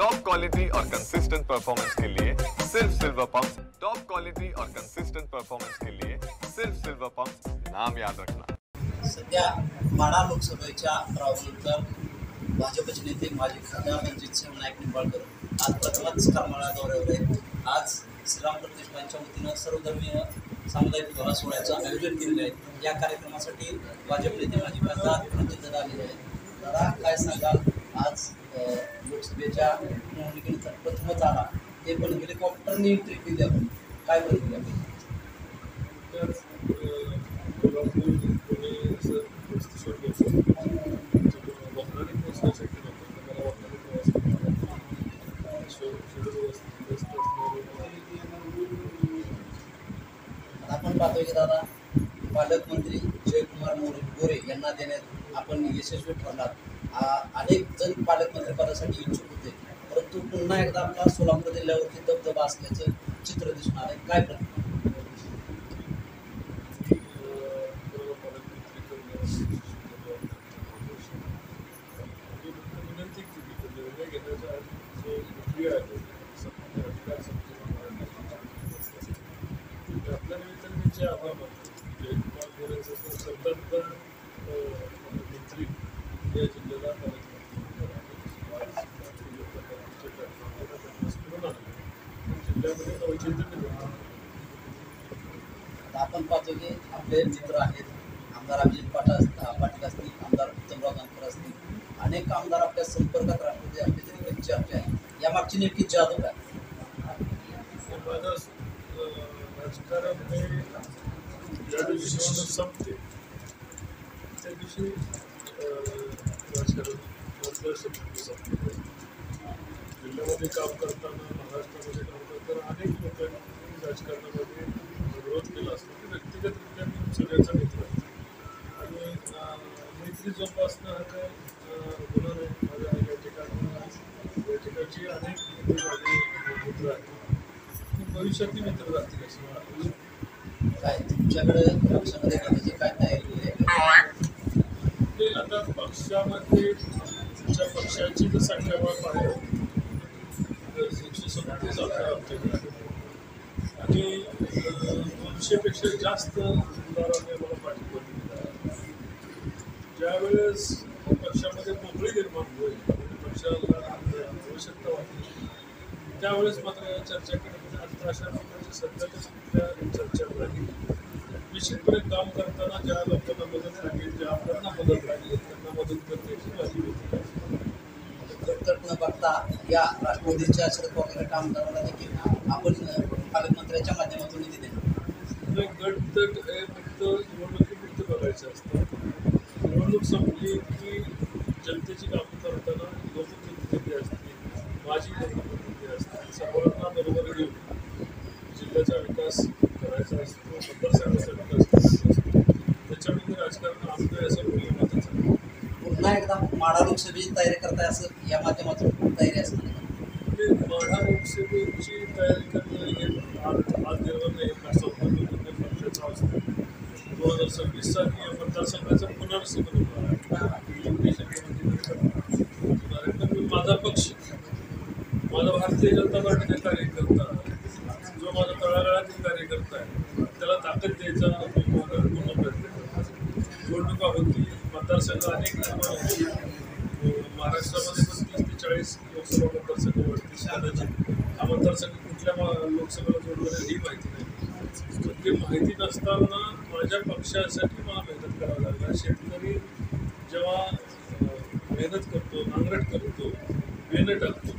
Top quality और consistent performance के लिए सिर्फ सिल्वर पंप्स। टॉप क्वालिटी और कंसिस्टेंट परफॉर्मेंस के लिए सिर्फ सिल्वर पंप्स, नाम याद रखना। सध्या माढा लोकसभेच्या राहुलकर भाजपचे नेते माजी खासदार रणजितसिंह नाईक निंबाळकर आज प्रथमच करमाळा दौऱ्यावर आहेत। आज श्रीराम प्रतिष्ठानच्या वतीनं सर्वधर्मीय सामुदायिक विवाह सोहळ्याचं आयोजन केलेलं आहे। या कार्यक्रमासाठी भाजप नेते माजी खासदार रणजितदादा आलेले आहेत। दादा, काय सांगाल, आज लोकसभेच्या निवडणुकीनंतर प्रथमच आला, ते पण हेलिकॉप्टरने एंट्री केली आपण, काय प्रतिक्रिया आपली? आपण पाहतोय की दादा, पालकमंत्री जयकुमार गोरे यांना देण्यात आपण यशस्वी ठरलात। अनेक जण पालकमंत्री पदासाठी इच्छुक होते, परंतु पुन्हा एकदा आपला सोलापूर जिल्ह्यावरती दबदबा असल्याचं चित्र दिसणार आहे, काय प्रतिक्रिया? या जिल्ह्याला जिल्ह्यामध्ये औचित्य आपण पाहतो की आपले मित्र आहेत, आमदार अभिजित पाटील असतील, आमदार उत्तमराव जानकर असतील, अनेक आमदार आपल्या संपर्कात राष्ट्रवादी आपली तरी चर्चा आहे, या मागची नेमकी जादू काय? माझं राजकारण हे ज्या दिवशी संपते त्या दिवशी राजकारण संपते। जिल्ह्यामध्ये काम करताना, महाराष्ट्रामध्ये काम करताना अनेक लोकांनी राजकारणामध्ये विरोध केला असतो की व्यक्तिगतरित्या मी सगळ्यांचा मित्र आहे आणि मैत्री जोपासणं हा काय गुन्हा नाही। माझ्या या ठिकाणची अनेक मित्र आहेत, भविष्यातली मित्र राहतील असं मला वाटतं। काय तुमच्याकडे पक्षामध्ये घेण्याची काय तयारी आहे? आता पक्षामध्ये तुमच्या पक्षाची जर संख्या आहे 137 आमच्याकडे आहे आणि 200पेक्षा जास्त आमदारांनी मला पाठिंबा दिला। ज्यावेळेस पक्षामध्ये मोकळी निर्माण होईल आणि पक्षाला आवश्यकता वाटेल त्यावेळेस मात्र या चर्चा केल्यामध्ये आता अशा प्रकारच्या सध्याच्या कुठल्या चर्चा नाही। निश्चितपणे काम करताना ज्या लोकांना मदत लागेल, ज्या आपल्याला मदत लागेल त्यांना मदत करण्याची माझी भूमिका। न बघता या राष्ट्रवादीच्या शरद पवार आमदाराला देखील आपण पालकमंत्र्यांच्या माध्यमातून निधी देणार। गट हे फक्त निवडणुकीपुरतं बघायचं असतं। निवडणूक संपली की जनतेची कामं करताना लोकप्रतिनिधी असतील, माजी लोकप्रतिनिधी असतील, सर्वांना बरोबर घेऊन जिल्ह्याचा विकास करायचा असतो, मतदारसंघाचा विकास करायचा असतो। त्याच्यामध्ये राजकारण आमचं असं महत्त्वाचं आहे। पुन्हा एकदा माढा लोकसभेची तयारी करताय असं या माध्यमातून तयारी असणार आहे? माढा लोकसभेची तयारी करणं हे आज निर्णय नाही, पक्षाचा असतो। 2026 साली या मतदारसंघाचं पुनर्स्थापन होणार आहे। माझा पक्ष, माझा भारतीय जनता पार्टीचे कार्यकर्ता, जो माझा तळागाळातील कार्यकर्ता आहे त्याला ताकद द्यायचा पूर्ण प्रयत्न करतो। निवडणुका होती, मतदारसंघ अनेक निर्माण होती, महाराष्ट्रामध्ये 35 ते 40 लोकसभा मतदारसंघ वाढतील कदाचित। हा मतदारसंघ कुठल्या लोकसभेला जोडला ही माहिती नाही। ते माहिती नसताना माझ्या पक्षासाठी मला मेहनत करावी लागणार। शेतकरी जेव्हा मेहनत करतो, नांगरट करतो, मेहनत टाकतो,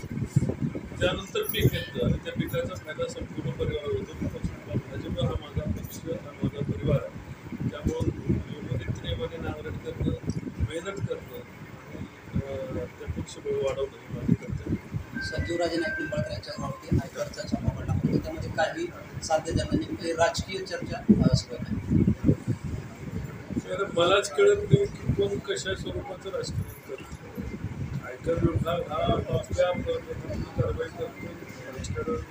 त्यानंतर पीक येतं आणि त्या पिकाचा फायदा संपूर्ण परिवाराला होतो। भाजप हा माझा पक्ष, हा माझा परिवार आहे, त्यामुळं नियमाने नांगरट करणं, मेहनत करणं आणि त्या पक्षबळ वाढवणं ही माझी कर्तव्य। संजीवराजे नाईक निंबाळकर यांच्या नावावरती आयकरचा छापा पडला, त्यामध्ये काही साध्य झालं नेमकी राजकीय चर्चा सुरू आहे? मलाच कळत नाही की कोण कशा स्वरूपाचं राजकारण करतो। आयकर विभाग हा आपल्या कारवाई करतो, राजकारण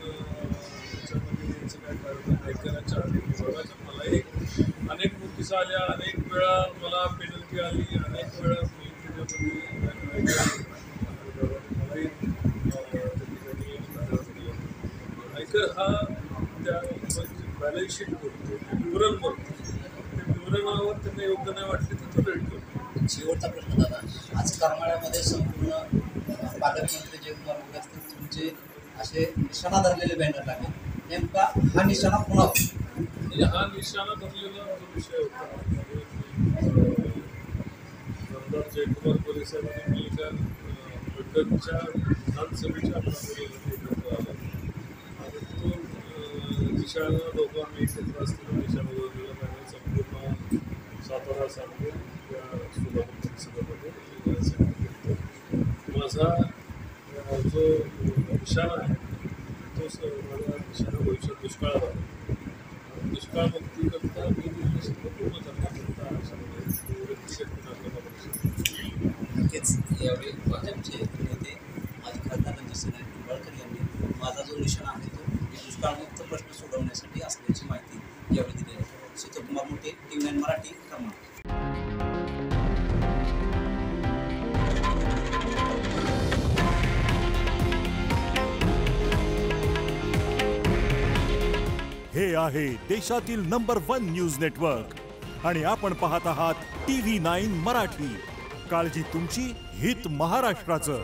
त्याच्यामध्ये याचं काय कारण आयकराच्या विभागाच्या मलाही अनेक नोटीस आल्या, अनेक वेळा मला पेनल्टी आली, अनेक वेळा मी त्याच्यामध्ये मलाही आयकर हा त्या बॅलन्स शीट करतो, विवरण बघतो, त्या विवरणावर त्यांना योग्य नाही वाटले तर तो रेट करतो. शेवटचा प्रश्न दादा, आज करमाळ्यामध्ये संपूर्ण पालकमंत्री जयकुमार मुळे असतील तुमचे असे निशाणा धरलेले बॅनर लागले, नेमका हा निशाणा कुणावर? म्हणजे हा निशाणा धरलेला जो विषय होता, आमदार जयकुमार परिसरामध्ये मी एका ब्रिटनच्या विधानसभेच्या एकत्र आला आणि तो निशाणा लोक आम्ही एकत्र असलेला निशाणा जोडलेला त्यामुळे संपूर्ण सातारा सांगली या सोलापूर परिसरामध्ये माझा जो निशाणा आहे तो माझा निशाणा भविष्यात दुष्काळात आला. दुष्काळ मुक्ती करता पूर्ण करण्याकरता नक्कीच यावेळी भाजपचे नेते माजी खासदार रणजित निंबाळकर यांनी माझा जो निशाणा आहे तो दुष्काळमुक्त प्रश्न सोडवण्यासाठी असल्याची माहिती यावेळी दिली आहे. शीतलकुमार मोठे, TV9 मराठी, करमाळा. हे आहे देशातील नंबर 1 न्यूज नेटवर्क आणि आपण पाहत आहात TV9 मराठी. काळजी तुमची, हित महाराष्ट्राचं.